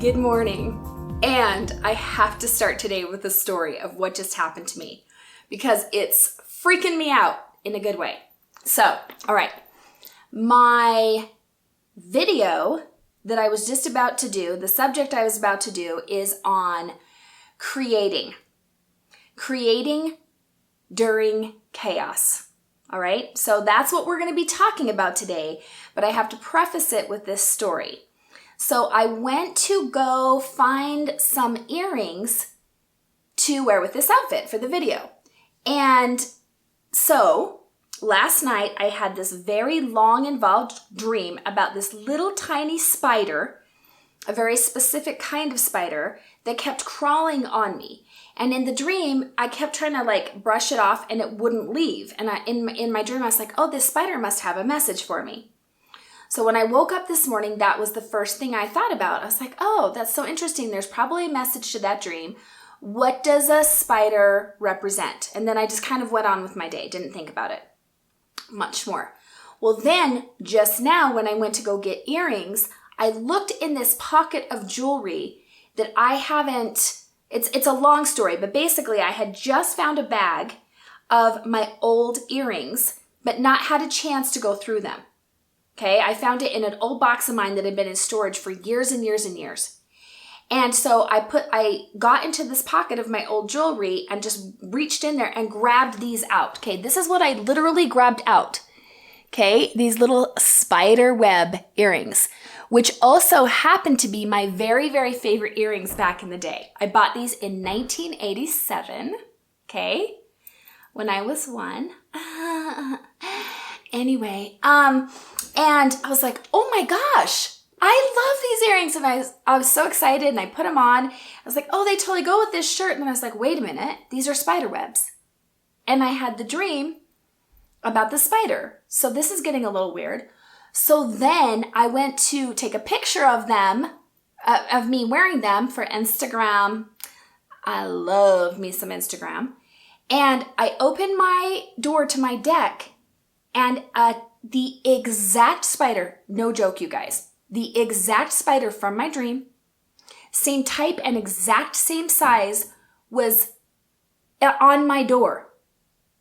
good morning. And I have to start today with a story of what just happened to me because it's freaking me out in a good way. So, all right, my video that I was just about to do, the subject I was about to do is on creating during chaos. All right, so that's what we're going to be talking about today, but I have to preface it with this story. So I went to go find some earrings to wear with this outfit for the video. And so last night I had this very long involved dream about this little tiny spider, a very specific kind of spider that kept crawling on me. And in the dream, I kept trying to brush it off and it wouldn't leave. And in my dream, I was like, oh, this spider must have a message for me. So when I woke up this morning, that was the first thing I thought about. I was like, oh, that's so interesting. There's probably a message to that dream. What does a spider represent? And then I just kind of went on with my day. Didn't think about it much more. Well, then just now when I went to go get earrings, I looked in this pocket of jewelry that I haven't. It's a long story, but basically I had just found a bag of my old earrings, but not had a chance to go through them. Okay, I found it in an old box of mine that had been in storage for years and years and years. And so I got into this pocket of my old jewelry and just reached in there and grabbed these out. Okay, this is what I literally grabbed out. Okay, these little spider web earrings, which also happened to be my very, very favorite earrings back in the day. I bought these in 1987, okay, when I was one. Anyway, and I was like, oh my gosh, I love these earrings. And I was so excited and I put them on. I was like, oh, they totally go with this shirt. And then I was like, wait a minute, these are spider webs. And I had the dream about the spider. So this is getting a little weird. So then I went to take a picture of them, of me wearing them for Instagram. I love me some Instagram. And I opened my door to my deck and the exact spider, no joke you guys, the exact spider from my dream, same type and exact same size was on my door.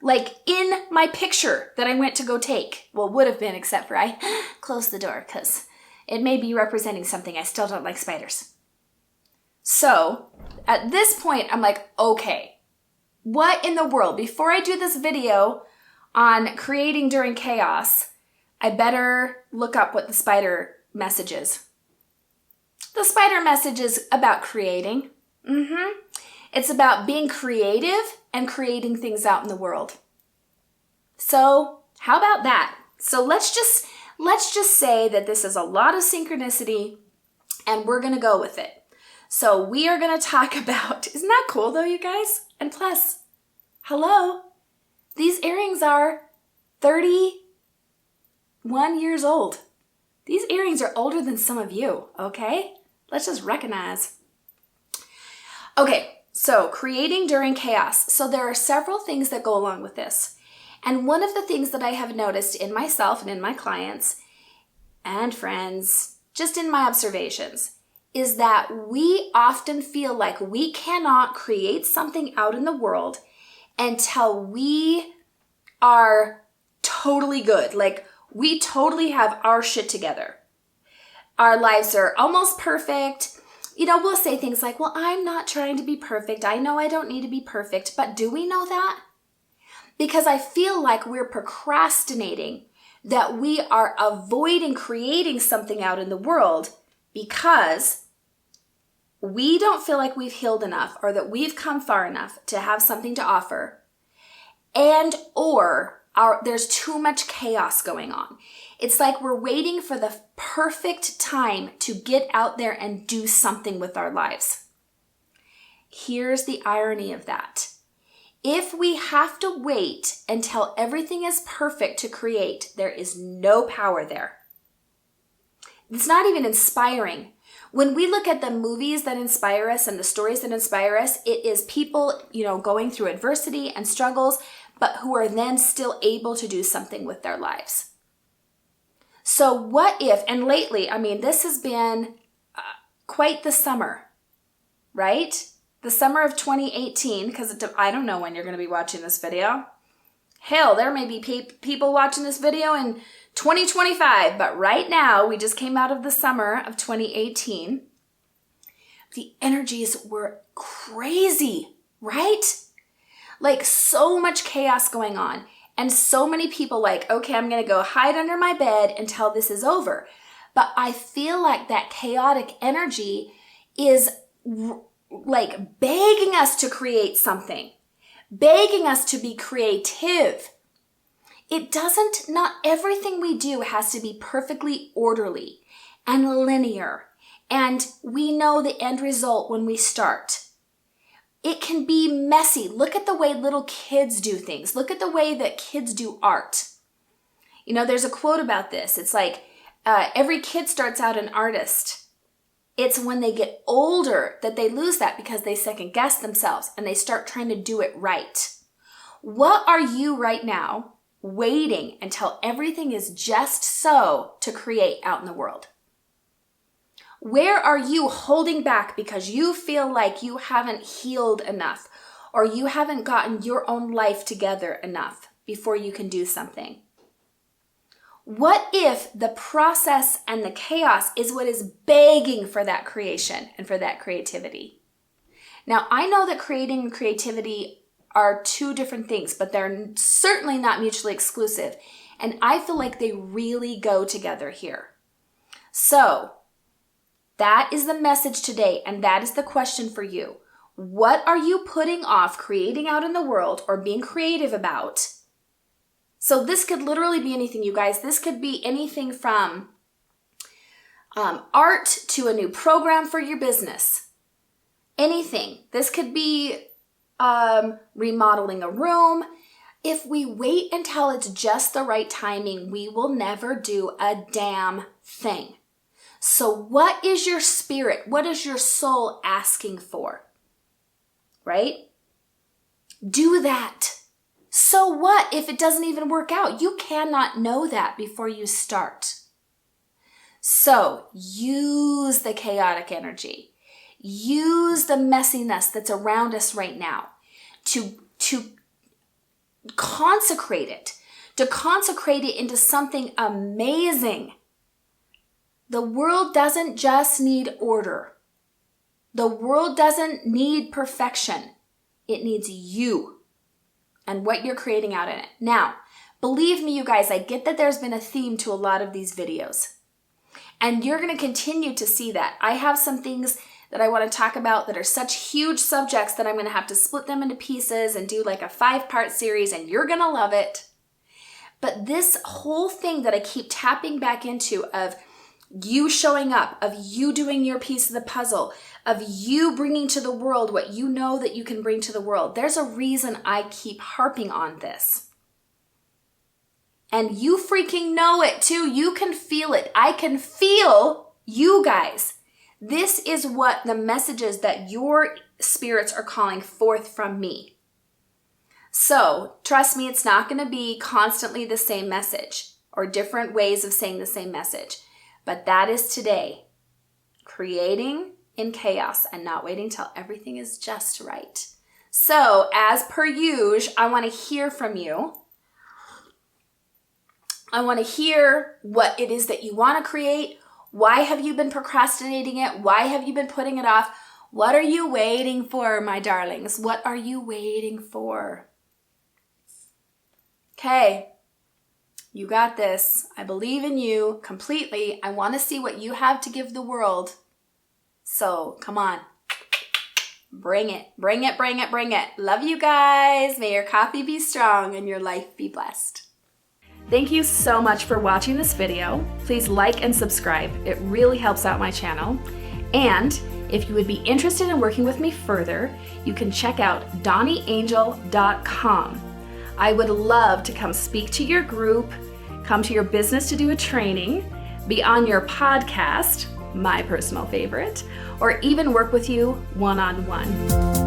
Like in my picture that I went to go take. Well, would have been, except for I closed the door because it may be representing something. I still don't like spiders. So at this point, I'm like, okay, what in the world? Before I do this video on creating during chaos, I better look up what the spider message is. The spider message is about creating. It's about being creative and creating things out in the world. So how about that? So let's just say that this is a lot of synchronicity and we're going to go with it. So we are going to talk about, isn't that cool though, you guys? And plus, hello, these earrings are 31 years old. These earrings are older than some of you, okay? Let's just recognize. Okay. So creating during chaos. So there are several things that go along with this. And one of the things that I have noticed in myself and in my clients and friends, just in my observations, is that we often feel like we cannot create something out in the world until we are totally good. Like we totally have our shit together. Our lives are almost perfect. You know, we'll say things like, well, I'm not trying to be perfect. I know I don't need to be perfect. But do we know that? Because I feel like we're procrastinating, that we are avoiding creating something out in the world because we don't feel like we've healed enough or that we've come far enough to have something to offer, and or there's too much chaos going on. It's like we're waiting for the perfect time to get out there and do something with our lives. Here's the irony of that. If we have to wait until everything is perfect to create, there is no power there. It's not even inspiring. When we look at the movies that inspire us and the stories that inspire us, it is people, going through adversity and struggles, but who are then still able to do something with their lives. So what if, and lately, this has been quite the summer, right? The summer of 2018, because I don't know when you're going to be watching this video. Hell, there may be people watching this video in 2025, but right now, we just came out of the summer of 2018. The energies were crazy, right? Like so much chaos going on. And so many people like, okay, I'm going to go hide under my bed until this is over. But I feel like that chaotic energy is like begging us to create something, begging us to be creative. Not everything we do has to be perfectly orderly and linear. And we know the end result when we start. It can be messy. Look at the way little kids do things. Look at the way that kids do art. You know, there's a quote about this. It's like, every kid starts out an artist. It's when they get older that they lose that because they second guess themselves and they start trying to do it right. What are you right now waiting until everything is just so to create out in the world? Where are you holding back because you feel like you haven't healed enough or you haven't gotten your own life together enough before you can do something? What if the process and the chaos is what is begging for that creation and for that creativity? Now, I know that creating and creativity are two different things, but they're certainly not mutually exclusive. And I feel like they really go together here. So, that is the message today, and that is the question for you. What are you putting off creating out in the world or being creative about? So this could literally be anything, you guys. This could be anything from art to a new program for your business. Anything. This could be remodeling a room. If we wait until it's just the right timing, we will never do a damn thing. So what is your spirit? What is your soul asking for? Right? Do that. So what if it doesn't even work out? You cannot know that before you start. So use the chaotic energy. Use the messiness that's around us right now to consecrate it, into something amazing. The world doesn't just need order. The world doesn't need perfection. It needs you and what you're creating out in it. Now, believe me, you guys, I get that there's been a theme to a lot of these videos. And you're going to continue to see that. I have some things that I want to talk about that are such huge subjects that I'm going to have to split them into pieces and do like a 5-part series, and you're going to love it. But this whole thing that I keep tapping back into of you showing up, of you doing your piece of the puzzle, of you bringing to the world what you know that you can bring to the world. There's a reason I keep harping on this. And you freaking know it too. You can feel it. I can feel you guys. This is what the messages that your spirits are calling forth from me. So trust me, it's not going to be constantly the same message or different ways of saying the same message. But that is today, creating in chaos and not waiting till everything is just right. So as per usual, I want to hear from you. I want to hear what it is that you want to create. Why have you been procrastinating it? Why have you been putting it off? What are you waiting for, my darlings? What are you waiting for? Okay. You got this. I believe in you completely. I want to see what you have to give the world. So come on. Bring it. Bring it, bring it, bring it. Love you guys. May your coffee be strong and your life be blessed. Thank you so much for watching this video. Please like and subscribe. It really helps out my channel. And if you would be interested in working with me further, you can check out DawniAngel.com. I would love to come speak to your group, come to your business to do a training, be on your podcast, my personal favorite, or even work with you one-on-one.